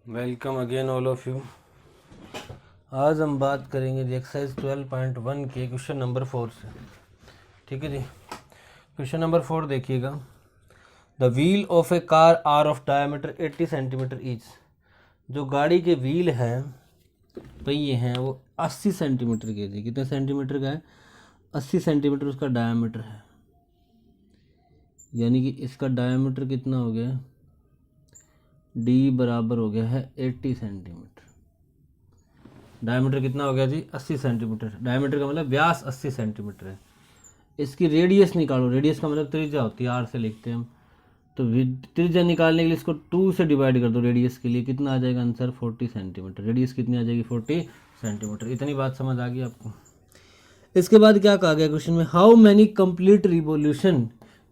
Welcome again all of you. आज हम बात करेंगे जी एक्सरसाइज 12.1 के क्वेश्चन नंबर 4 से। ठीक है जी। क्वेश्चन नंबर 4 देखिएगा। The wheel of a car are of diameter 80 centimetre each. जो गाड़ी के व्हील हैं, पहिए हैं, वो 80 सेंटीमीटर के जी। कितने सेंटीमीटर का है? 80 सेंटीमीटर उसका डायमीटर है। यानी कि इसका डायमीटर कितना हो गया? डी बराबर हो गया है 80 सेंटीमीटर। डायमीटर कितना हो गया जी? 80 सेंटीमीटर। डायमीटर का मतलब व्यास 80 सेंटीमीटर है। इसकी रेडियस निकालो। रेडियस का मतलब त्रिज्या होती है, आर से लिखते हैं हम। तो त्रिज्या निकालने के लिए इसको 2 से डिवाइड कर दो रेडियस के लिए। कितना आ जाएगा आंसर? 40 सेंटीमीटर। रेडियस कितनी आ जाएगी? 40 सेंटीमीटर। इतनी बात समझ आ गई आपको? इसके बाद क्या कहा गया क्वेश्चन में? हाउ मैनी कंप्लीट रिवोल्यूशन,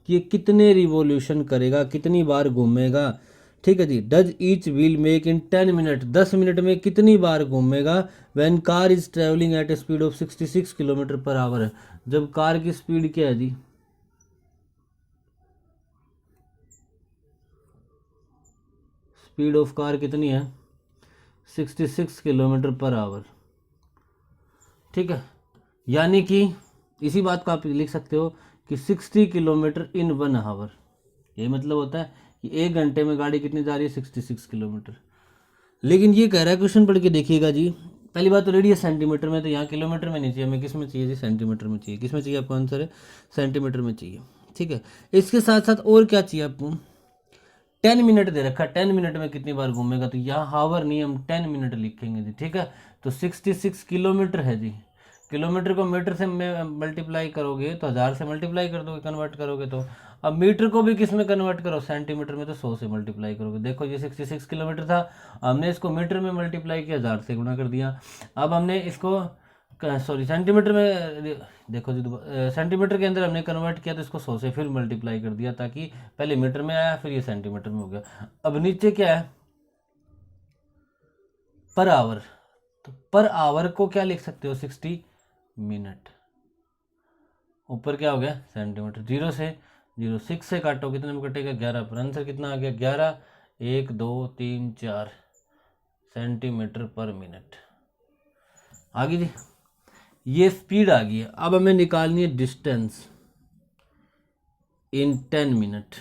ये कितने रिवोल्यूशन करेगा, कितनी बार घूमेगा। ठीक है जी। Does each wheel make in 10 minute, 10 minute में कितनी बार घूमेगा। When car is travelling at a speed of 66 kilometre per hour. जब कार की स्पीड क्या है जी? स्पीड ऑफ कार कितनी है? 66 किलोमीटर पर आवर। ठीक है। यानी कि इसी बात को आप लिख सकते हो कि 60 किलोमीटर इन 1 आवर। यही मतलब होता है कि 1 घंटे में गाड़ी कितनी जा रही है? 66 किलोमीटर। लेकिन ये कह रहा है, क्वेश्चन पढ़ के देखिएगा जी। पहली बात तो रेडियस सेंटीमीटर में, तो यहाँ किलोमीटर में नहीं चाहिए हमें। किस में चाहिए जी? सेंटीमीटर में चाहिए। किस में चाहिए आपको? आंसर है सेंटीमीटर में चाहिए। ठीक है। इसके साथ साथ और क्या चाहिए आपको? 10 मिनट दे रखा है। 10 मिनट में कितनी बार घूमेगा, तो यहाँ हावर नहीं, हम 10 मिनट लिखेंगे जी। ठीक है। तो 66 किलोमीटर है जी। किलोमीटर को मीटर से मल्टीप्लाई करोगे तो 1000 से मल्टीप्लाई कर दोगे, कन्वर्ट करोगे तो। अब मीटर को भी किस में कन्वर्ट करो? सेंटीमीटर में। तो 100 से मल्टीप्लाई करोगे। देखो ये 66 किलोमीटर था, हमने इसको मीटर में मल्टीप्लाई किया, 1000 से गुणा कर दिया। अब हमने इसको सॉरी सेंटीमीटर में, देखो जी सेंटीमीटर के अंदर हमने कन्वर्ट किया, तो इसको 100 से फिर मल्टीप्लाई कर दिया, ताकि पहले मीटर में आया फिर ये सेंटीमीटर में हो गया। अब नीचे क्या है? Per hour. तो पर आवर को क्या लिख सकते हो? 60 मिनट। ऊपर क्या हो गया? सेंटीमीटर। 6 से काटो, कितने में कटेगा? 11 पर। आंसर कितना आ गया? 11 1 2 3 4 सेंटीमीटर पर मिनट। आगे जी, ये स्पीड आ गई है। अब हमें निकालनी है डिस्टेंस इन 10 मिनट,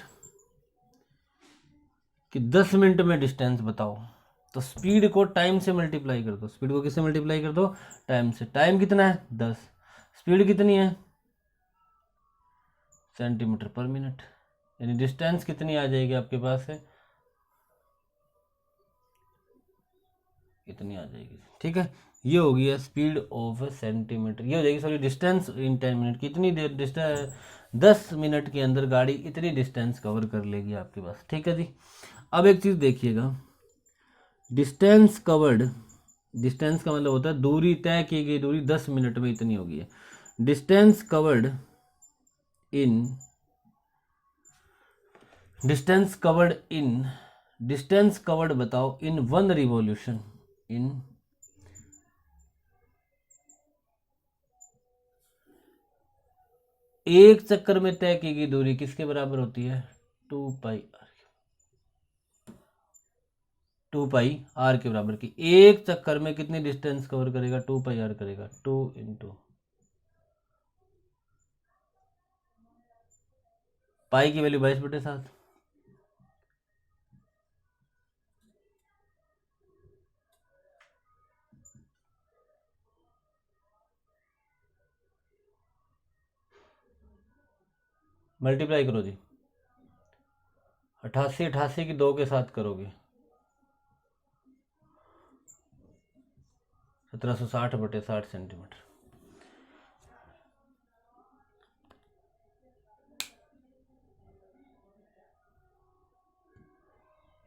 कि 10 मिनट में डिस्टेंस बताओ। तो स्पीड को टाइम से मल्टीप्लाई कर दो। स्पीड को किससे मल्टीप्लाई कर दो? टाइम से। टाइम कितना है? 10। स्पीड कितनी है? सेंटीमीटर पर मिनट। यानी डिस्टेंस कितनी आ जाएगी आपके पास है? इतनी आ जाएगी। ठीक है। ये हो गया स्पीड ऑफ सेंटीमीटर। ये हो जाएगी सॉरी डिस्टेंस इन 10 मिनट। कितनी देर डिस्टेंस? 10 मिनट के अंदर गाड़ी इतनी डिस्टेंस कवर कर लेगी आपके पास। ठीक है जी। अब एक चीज़ देखिएगा, डिस्टेंस कवर्ड। डिस्टेंस का मतलब होता है दूरी, तय की गई दूरी 10 मिनट में इतनी होगी है। Distance covered in, distance covered in, distance covered बताओ इन 1 रिवॉल्यूशन। इन एक चक्कर में तय की गई दूरी किसके बराबर होती है? 2 पाई आर। 2 पाई आर के बराबर की। एक चक्कर में कितनी डिस्टेंस कवर करेगा? 2 पाई आर करेगा। 2 इंटू पाई की वैल्यू 22/7। मल्टीप्लाई करो जी। 88 88 की 2 के साथ करोगे 1760/60 centimetre.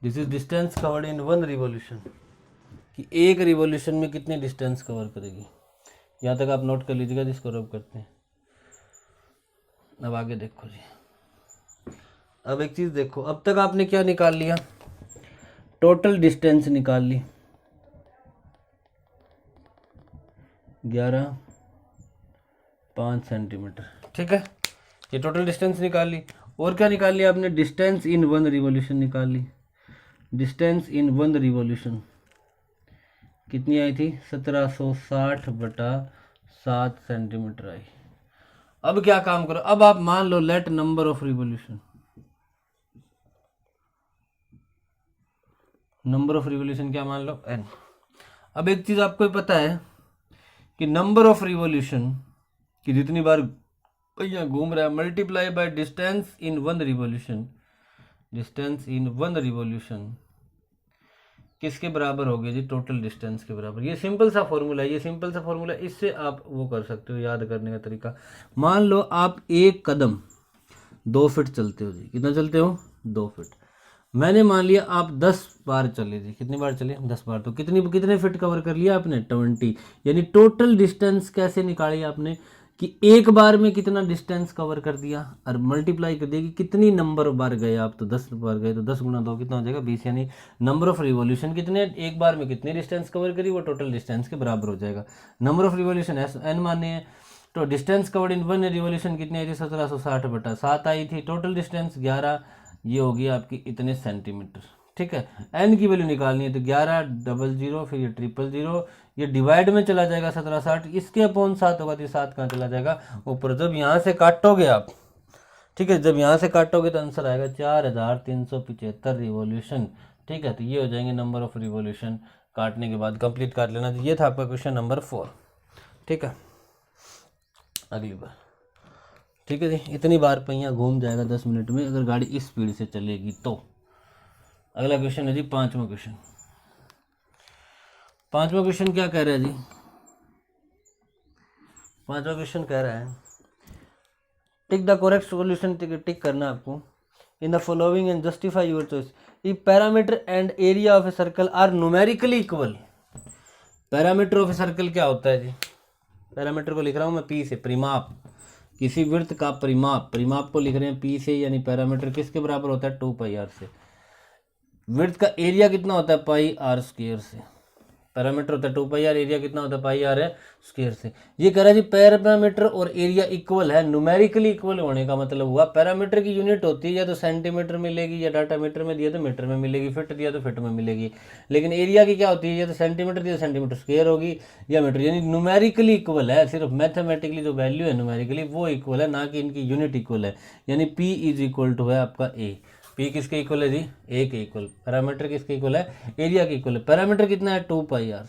This is distance covered in 1 revolution, कि एक रिवॉल्यूशन में कितनी डिस्टेंस कवर करेगी। यहाँ तक आप नोट कर लीजिएगा जिसको रब करते हैं। अब आगे देखो जी। अब एक चीज़ देखो, अब तक आपने क्या निकाल लिया? टोटल डिस्टेंस निकाल ली 11.5 सेंटीमीटर। ठीक है। ये टोटल डिस्टेंस निकाल ली। और क्या निकाल लिया आपने? डिस्टेंस इन 1 रिवॉल्यूशन निकाल ली। डिस्टेंस इन 1 रिवॉल्यूशन कितनी आई थी? 1760/7 सेंटीमीटर आई। अब क्या काम करो, अब आप मान लो let number of revolution, number of revolution क्या मान लो? n। अब एक चीज आपको पता है कि नंबर ऑफ रिवॉल्यूशन कि जितनी बार पहिया घूम रहा है multiply by distance in 1 revolution, distance in 1 revolution किसके बराबर होगी जी? टोटल डिस्टेंस के बराबर। ये सिंपल सा फॉर्मूला है, ये सिंपल सा फॉर्मूला, इससे आप वो कर सकते हो याद करने का तरीका। मान लो आप एक कदम 2 फीट चलते हो जी, कितना चलते हो? 2 फीट। मैंने मान लिया आप 10 बार चले जी, कितनी बार चले? 10 बार। तो कितने फीट कवर कर लिया आपने? 20। यानी टोटल डिस्टेंस कैसे निकाली आपने कि एक बार में कितना डिस्टेंस कवर कर दिया, और मल्टीप्लाई कर दिया कि कितनी नंबर बार गए आप, तो 10 बार गए तो 10 गुना 2 कितना हो जाएगा? 20। यानी नंबर ऑफ रिवॉल्यूशन कितने, एक बार में कितनी डिस्टेंस कवर करी, वो टोटल डिस्टेंस के बराबर हो जाएगा। नंबर ऑफ रिवॉल्यूशन n माने है, तो डिस्टेंस कवर्ड इन 1 रिवॉल्यूशन कितनी आई थी? 1760/7 आई थी। टोटल डिस्टेंस 11, ये होगी आपकी इतने सेंटीमीटर। ठीक है, n की वैल्यू निकालनी है तो 1100, फिर ये 000, ये डिवाइड में चला जाएगा 1760, इसके अपॉन 7 होगा तो 7 कहाँ चला जाएगा? ऊपर। जब यहाँ से काटोगे आप, ठीक है, जब यहाँ से काटोगे तो आंसर आएगा 4375 रिवॉल्यूशन। ठीक है, तो ये हो जाएंगे नंबर ऑफ रिवॉल्यूशन काटने के बाद। कंप्लीट काट लेना। तो ये था आपका क्वेश्चन नंबर 4। ठीक है, अगली बार। ठीक है जी, इतनी बार पहिया घूम जाएगा 10 मिनट में अगर गाड़ी इस स्पीड से चलेगी तो। अगला क्वेश्चन है जी 5वां क्वेश्चन। 5वां क्वेश्चन क्या कह रहा है जी? 5वां क्वेश्चन कह रहा है tick the correct solution, tick करना आपको in the following and justify your choice. If parameter and area of a circle are numerically equal. Parameter of a circle क्या होता है जी? पैरामीटर को लिख रहा हूं मैं पी से, परिमाप, किसी वृत्त का परिमाप, परिमाप को लिख रहे हैं पी से, यानी पैरामीटर किसके बराबर होता है? 2πr से। वृत्त का एरिया कितना होता है? πr² से। पैरामीटर होता है 2πr, एरिया कितना होता है? πr है स्क्वायर से। ये कह रहा है जी पैरामीटर और एरिया इक्वल है। न्यूमेरिकली इक्वल होने का मतलब हुआ पैरामीटर की यूनिट होती है या तो सेंटीमीटर मिलेगी, या डाटा मीटर में दिया तो मीटर में मिलेगी, फिट दिया तो फिट में मिलेगी। लेकिन एरिया की क्या होती है? या तो सेंटीमीटर दिया सेंटीमीटर स्क्वायर होगी, या मीटर। यानी न्यूमेरिकली इक्वल है, सिर्फ मैथमेटिकली जो वैल्यू है न्यूमेरिकली वो इक्वल है, ना कि इनकी यूनिट इक्वल है। यानी P = है आपका A। P किसके इक्वल है जी? A के इक्वल। पैरामीटर किसके इक्वल है? एरिया के इक्वल है। पैरामीटर कितना है? 2πr।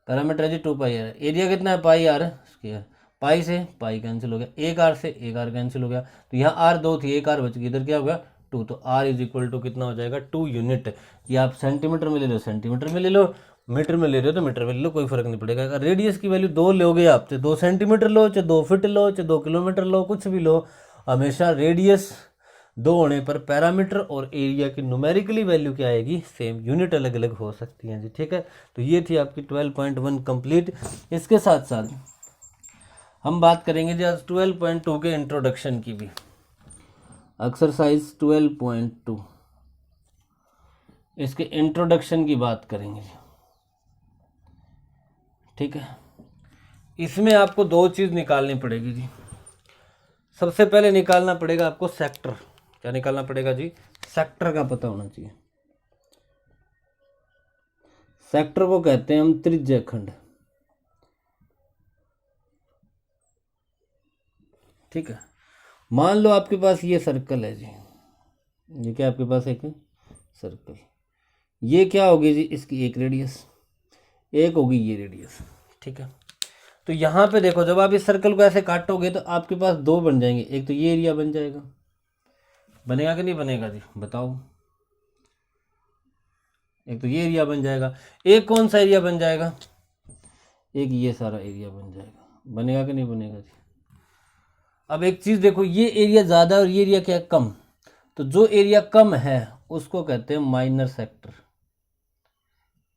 पैरामीटर है जी 2πr। एरिया कितना है? πr square. पाई से पाई कैंसिल हो गया, एक आर से एक आर कैंसिल हो गया, तो यहाँ आर 2 थी, एक आर बच गई, इधर क्या हो गया? 2। तो R = कितना हो जाएगा? 2 यूनिट। कि आप सेंटीमीटर में ले लो सेंटीमीटर में ले लो, मीटर में ले रहे हो तो मीटर में ले लो, कोई फर्क नहीं पड़ेगा। अगर रेडियस की वैल्यू 2 लोगे आप, चाहे 2 सेंटीमीटर लो, चाहे 2 फीट लो, चाहे 2 किलोमीटर लो, कुछ भी लो, हमेशा रेडियस 2 होने पर पैरामीटर और एरिया की न्यूमेरिकली वैल्यू क्या आएगी? सेम। यूनिट अलग अलग हो सकती हैं जी। ठीक है, तो ये थी आपकी 12.1 कंप्लीट। इसके साथ साथ हम बात करेंगे जी आज 12.2 के इंट्रोडक्शन की भी। एक्सरसाइज 12.2 इसके इंट्रोडक्शन की बात करेंगे। ठीक है, इसमें आपको 2 चीज़ निकालनी पड़ेगी जी। सबसे पहले निकालना पड़ेगा आपको सेक्टर। क्या निकालना पड़ेगा जी? सेक्टर का पता होना चाहिए। सेक्टर को कहते हैं हम त्रिज्याखंड। ठीक है, मान लो आपके पास ये सर्कल है जी, ये क्या आपके पास एक सर्कल, ये क्या होगी जी? इसकी एक रेडियस, एक होगी ये रेडियस। ठीक है, तो यहाँ पे देखो जब आप इस सर्कल को ऐसे काटोगे तो आपके पास 2 बन जाएंगे। एक तो ये एरिया बन जाएगा, बनेगा कि नहीं बनेगा जी? बताओ। एक तो ये एरिया बन जाएगा, एक कौन सा एरिया बन जाएगा? एक ये सारा एरिया बन जाएगा। बनेगा कि नहीं बनेगा जी? अब एक चीज़ देखो, ये एरिया ज़्यादा और ये एरिया क्या कम, तो जो एरिया कम है उसको कहते हैं minor sector.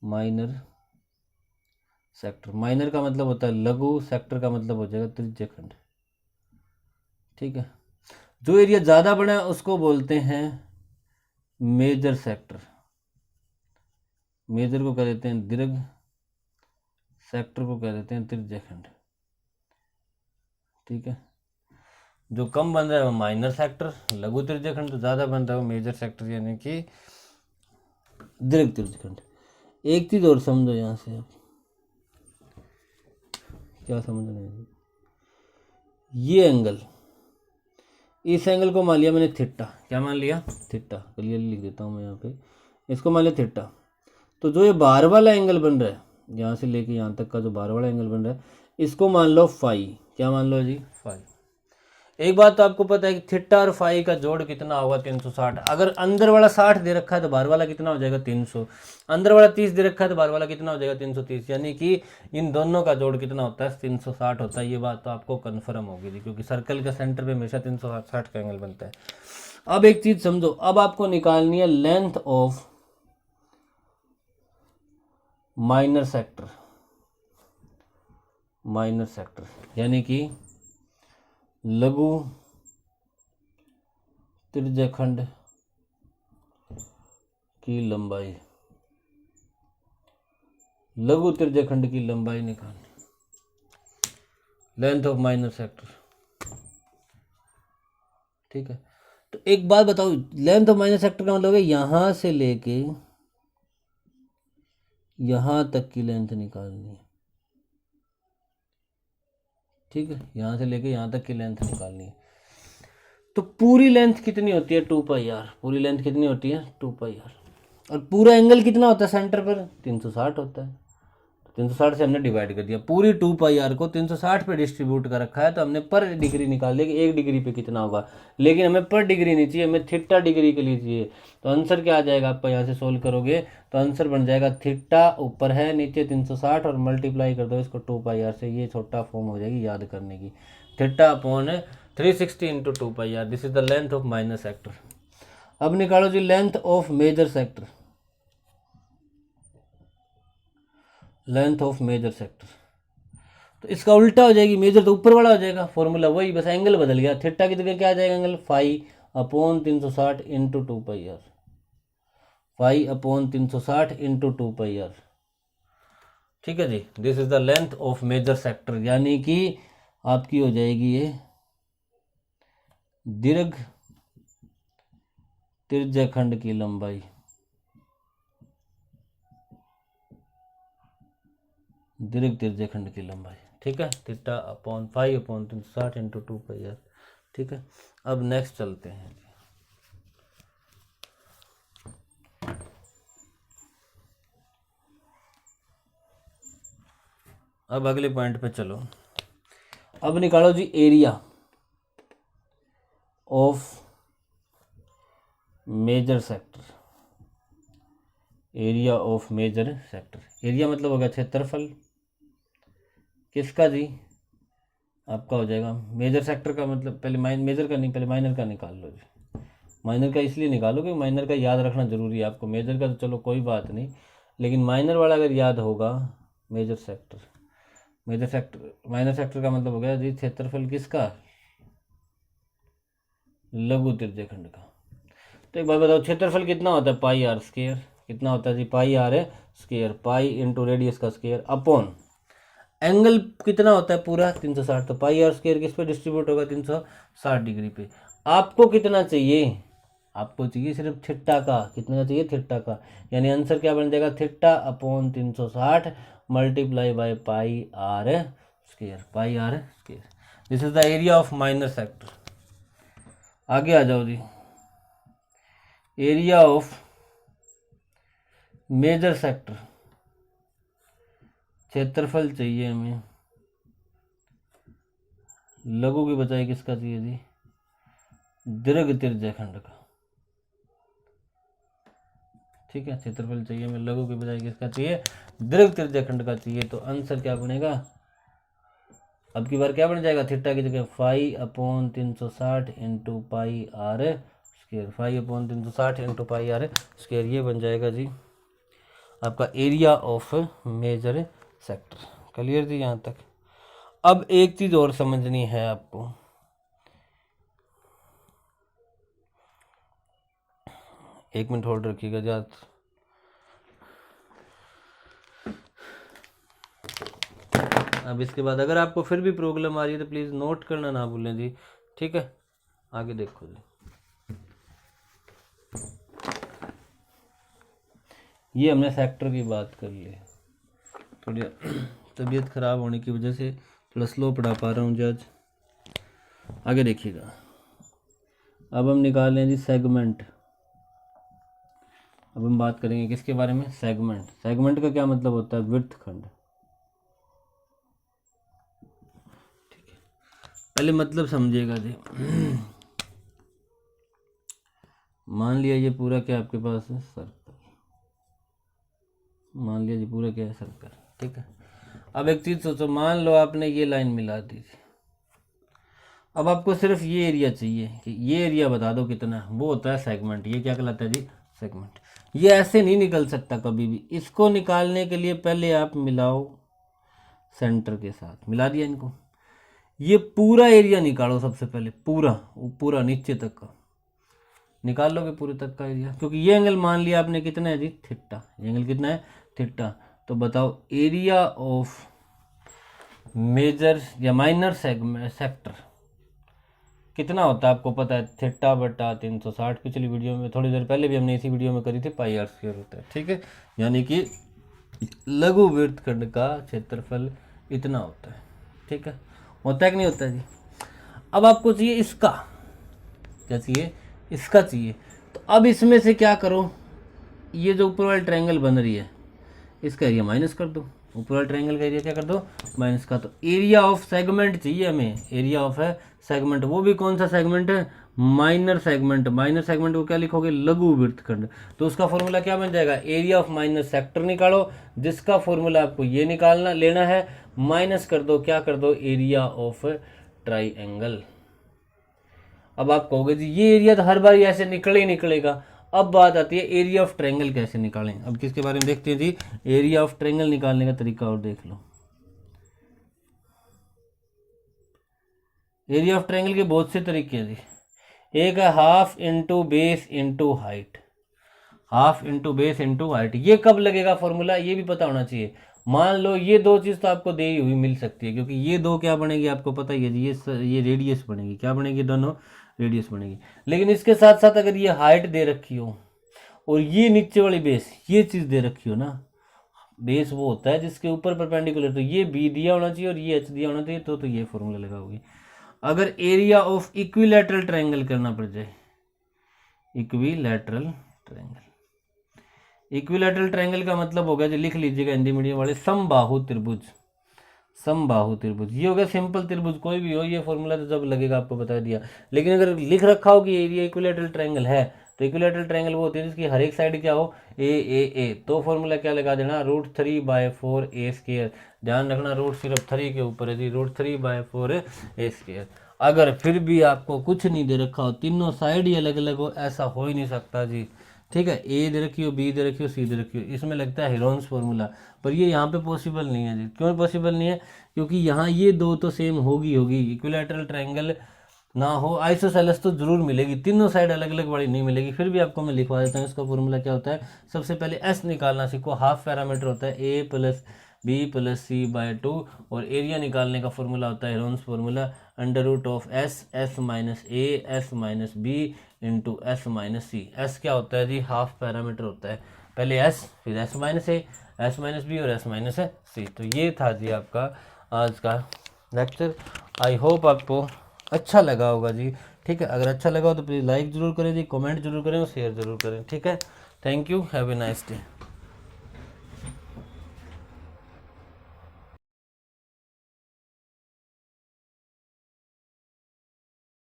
Minor sector, minor का मतलब होता है लघु, सेक्टर का मतलब हो जाएगा त्रिज्याखंड। ठीक है, जो एरिया ज़्यादा बड़ा है उसको बोलते हैं मेजर सेक्टर। मेजर को कह देते हैं दीर्घ, सेक्टर को कह देते हैं त्रिज्याखंड। ठीक है, जो कम बन रहा है वो माइनर सेक्टर, लघु त्रिज्याखंड, जो ज़्यादा बन रहा है वो मेजर सेक्टर यानी कि दीर्घ त्रिज्यखंड। एक चीज और समझो यहाँ से, आप क्या समझ रहे हैं, ये एंगल, इस एंगल को मान लिया मैंने थीटा, क्या मान लिया, थीटा, क्लियरली लिख देता हूँ मैं यहाँ पे, इसको मान लिया थीटा। तो जो ये बार वाला एंगल बन रहा है, यहाँ से लेके यहाँ तक का जो बार वाला एंगल बन रहा है, इसको मान लो फाई, क्या मान लो जी, फाई। एक बात तो आपको पता है कि थीटा और फाई का जोड़ कितना होगा, 360। अगर अंदर वाला 60 दे रखा है तो बाहर वाला कितना हो जाएगा, 300। अंदर वाला 30 दे रखा है तो बाहर वाला कितना हो जाएगा, 330। यानी कि इन दोनों का जोड़ कितना होता है, 360 होता है। ये बात तो आपको कन्फर्म होगी जी, क्योंकि सर्कल के सेंटर पे हमेशा 360 का एंगल बनता है। अब एक चीज समझो, अब आपको निकालनी है length of minor sector, minor sector यानी कि लघु त्रिज्यखंड की लंबाई, लघु त्रिज्यखंड की लंबाई निकालनी, लेंथ ऑफ माइनर सेक्टर। ठीक है, तो एक बात बताओ, लेंथ ऑफ माइनर सेक्टर का मतलब है यहां से लेके यहां तक की लेंथ निकालनी है। ठीक है, यहां से लेके यहां तक की लेंथ निकालनी है। तो पूरी लेंथ कितनी होती है, 2 पाई आर। पूरी लेंथ कितनी होती है, 2 पाई आर। और पूरा एंगल कितना होता है सेंटर पर, 360 होता है। 360 से हमने डिवाइड कर दिया, पूरी 2 पाई आर को 360 पे डिस्ट्रीब्यूट कर रखा है, तो हमने पर डिग्री निकाल लिया कि 1 डिग्री पे कितना होगा। लेकिन हमें पर डिग्री नहीं चाहिए, हमें थीटा डिग्री के लिए चाहिए। तो आंसर क्या आ जाएगा आपका, यहाँ से सोल्व करोगे तो आंसर बन जाएगा थीटा ऊपर है, नीचे 360 और मल्टीप्लाई कर दो इसको 2 पाई आर से। ये छोटा फॉर्म हो जाएगी याद करने की, theta upon 360 into 2 pi R. This is the length of minor sector. अब निकालो जी length of major sector, length of major sector. तो इसका उल्टा हो जाएगी, मेजर तो ऊपर वाला हो जाएगा, फॉर्मूला वही, बस एंगल बदल गया। थीटा की जगह क्या आ जाएगा angle, phi upon 360 into 2 pi R, phi upon 360 into 2 pi are. ठीक है जी, this is the length of major sector, यानी कि आपकी हो जाएगी ये दीर्घ त्रिज्यखंड की लंबाई, दीर्घ त्रिज्यखंड की लंबाई। ठीक है, theta upon phi upon 360 into 2 pi are. ठीक है, अब नेक्स्ट चलते हैं। अब अगले पॉइंट पे चलो। अब निकालो जी area of major sector, area of major sector. Area मतलब हो गया क्षेत्रफल, किसका जी, आपका हो जाएगा मेजर सेक्टर का। मतलब पहले मेजर का नहीं, पहले माइनर का निकाल लो जी। माइनर का इसलिए निकालो कि माइनर का याद रखना जरूरी है आपको। मेजर का तो चलो कोई बात नहीं, लेकिन माइनर वाला अगर याद होगा, major sector, major sector, minor sector का मतलब हो गया जी क्षेत्रफल किसका, लघु त्रिज्यखंड का। तो एक बात बताओ, क्षेत्रफल कितना होता है, पाई आर स्क्वायर। कितना होता है जी, पाई आर है स्क्वायर, पाई इंटू रेडियस का स्क्वायर अपॉन एंगल कितना होता है पूरा, 360। तो पाई आर स्क्वायर किस पे डिस्ट्रीब्यूट होगा, 360 डिग्री पे। आपको कितना चाहिए, आपको चाहिए सिर्फ थीटा का। कितना चाहिए, थीटा का। यानी आंसर क्या बन जाएगा, theta upon 360 multiply by pi are square, pi are square. This is the area of minor sector. आगे आ जाओ जी, एरिया ऑफ मेजर सेक्टर, क्षेत्रफल चाहिए हमें, लघु की बजाय किसका चाहिए जी, दीर्घ त्रिज्यखंड का। ठीक है, क्षेत्रफल चाहिए हमें, लघु की बजाय किसका चाहिए, दीर्घ त्रिज्यखंड का चाहिए। तो आंसर क्या बनेगा, अब की बार क्या बन जाएगा, थीटा की जगह phi upon 360 into pi are square, phi upon 360 into pi are square. ये बन जाएगा जी आपका area of major sector. Clear जी यहाँ तक। अब एक चीज और समझनी है आपको, एक मिनट होल्ड रखिएगा जात। अब इसके बाद अगर आपको फिर भी प्रॉब्लम आ रही है तो प्लीज़ नोट करना ना भूलें जी। ठीक है, आगे देखो जी। ये हमने सेक्टर की बात कर ली। थोड़ी तबीयत ख़राब होने की वजह से थोड़ा स्लो पढ़ा पा रहा हूँ जी आज। आगे देखिएगा, अब हम निकाल लें जी सेगमेंट। अब हम बात करेंगे किसके बारे में, सेगमेंट। सेगमेंट का क्या मतलब होता है, वृत्तखंड। ठीक है, पहले मतलब समझिएगा जी। मान लिया ये पूरा क्या आपके पास है, सर्कल। मान लिया जी पूरा क्या है, सर्कल। ठीक है, अब एक चीज़ सोचो, मान लो आपने ये लाइन मिला दी थी। अब आपको सिर्फ ये एरिया चाहिए कि ये एरिया बता दो कितना है, वो होता है सेगमेंट। ये क्या कहलाता है जी, सेगमेंट। ये ऐसे नहीं निकल सकता कभी भी। इसको निकालने के लिए पहले आप मिलाओ सेंटर के साथ, मिला दिया इनको। ये पूरा एरिया निकालो सबसे पहले, पूरा पूरा नीचे तक का निकाल लोगे, पूरे तक का एरिया। क्योंकि ये एंगल मान लिया आपने कितना है जी, थीटा। ये एंगल कितना है, थीटा। तो बताओ एरिया ऑफ मेजर या माइनर सेक्टर कितना होता है, आपको पता है, थीटा बटा 360। पिछली वीडियो में थोड़ी देर पहले भी हमने इसी वीडियो में करी थी, पाई आर स्क्वायर होता है। ठीक है, यानी कि लघु वृत्तखंड का क्षेत्रफल इतना होता है। ठीक है, होता है कि नहीं होता है जी। अब आपको चाहिए इसका, क्या चाहिए, इसका चाहिए। तो अब इसमें से क्या करो, ये जो ऊपर वाली ट्रायंगल बन रही है इसका एरिया माइनस कर दो। ऊपर वाले ट्रायंगल का एरिया क्या कर दो, माइनस का। तो एरिया ऑफ सेगमेंट चाहिए हमें, एरिया ऑफ है सेगमेंट। वो भी कौन सा सेगमेंट है, माइनर सेगमेंट। माइनर सेगमेंट को क्या लिखोगे, लघु वृत्तखंड। तो उसका फॉर्मूला क्या बन जाएगा, एरिया ऑफ माइनर सेक्टर निकालो, जिसका फॉर्मूला आपको ये निकालना लेना है, माइनस कर दो, क्या कर दो, एरिया ऑफ ट्राइएंगल। अब आप कहोगे जी ये एरिया तो हर बार ऐसे निकले ही निकलेगा। अब बात आती है एरिया ऑफ ट्रायंगल कैसे निकालें। अब किसके बारे में देखते हैं जी, एरिया ऑफ ट्रायंगल निकालने का तरीका और देख लो। एरिया ऑफ ट्रायंगल के बहुत से तरीके हैं जी। एक है half into base into height. Half into base into height, ये कब लगेगा फॉर्मूला, ये भी पता होना चाहिए। मान लो ये दो चीज़ तो आपको दी हुई मिल सकती है, क्योंकि ये दो क्या बनेगी आपको पता ही है जी, ये रेडियस बनेगी। क्या बनेगी, दोनों रेडियस बनेगी। लेकिन इसके साथ साथ अगर ये हाइट दे रखी हो और ये नीचे वाली बेस, ये चीज़ दे रखी हो ना, बेस वो होता है जिसके ऊपर परपेंडिकुलर, तो ये बी दिया होना चाहिए और ये एच दिया होना चाहिए, तो ये फॉर्मूला लगाओगे। अगर एरिया ऑफ इक्विलैटरल ट्रायंगल करना पड़ जाए, इक्विलैटरल ट्रायंगल, इक्विलैटरल ट्रायंगल का मतलब होगा जो लिख लीजिएगा हिंदी मीडियम वाले, समबाहु त्रिभुज। समबाहु त्रिभुज ये हो गया सिंपल त्रिभुज, कोई भी हो। ये फॉर्मूला तो जब लगेगा आपको बता दिया। लेकिन अगर लिख रखा हो कि एरिया इक्विलैटरल ट्रायंगल है, तो इक्विलैटरल ट्रायंगल वो होती है जिसकी हर एक साइड क्या हो, ए। तो फॉर्मूला क्या लगा देना, √3/4 ए स्क्वायर। ध्यान रखना रूट सिर्फ 3 के ऊपर है जी, √3/4 ए स्क्वायर। अगर फिर भी आपको कुछ नहीं दे रखा हो, तीनों साइड ही अलग अलग हो, ऐसा हो ही नहीं सकता जी। ठीक है, ए दे रखी हो, बी दे रखी हो, सी दे रखी हो, इसमें लगता है हेरोन्स फार्मूला, पर ये यहाँ पे पॉसिबल नहीं है जी। क्यों पॉसिबल नहीं है, क्योंकि यहाँ ये दो तो सेम होगी इक्विलैटरल ट्रायंगल ना हो, आइसोसेलेस तो जरूर मिलेगी, तीनों साइड अलग अलग वाली नहीं मिलेगी। फिर भी आपको मैं लिखवा देता हूँ, इसका फॉर्मूला क्या होता है। सबसे पहले एस निकालना सीखो, हाफ पैरामीटर होता है A plus B plus C by 2, और एरिया निकालने का फॉर्मूला होता है Heron's formula, √S, S minus A, S minus B into S minus C. S क्या होता है जी, हाफ पैरामीटर होता है। पहले एस, फिर S minus A, S minus B और एस माइनस सी। तो ये था जी आपका आज का लेक्चर। आई होप आपको अच्छा लगा होगा जी। ठीक है, अगर अच्छा लगा हो तो प्लीज़ लाइक ज़रूर करें जी, कमेंट जरूर करें और शेयर ज़रूर करें। ठीक है, thank you, have a nice day.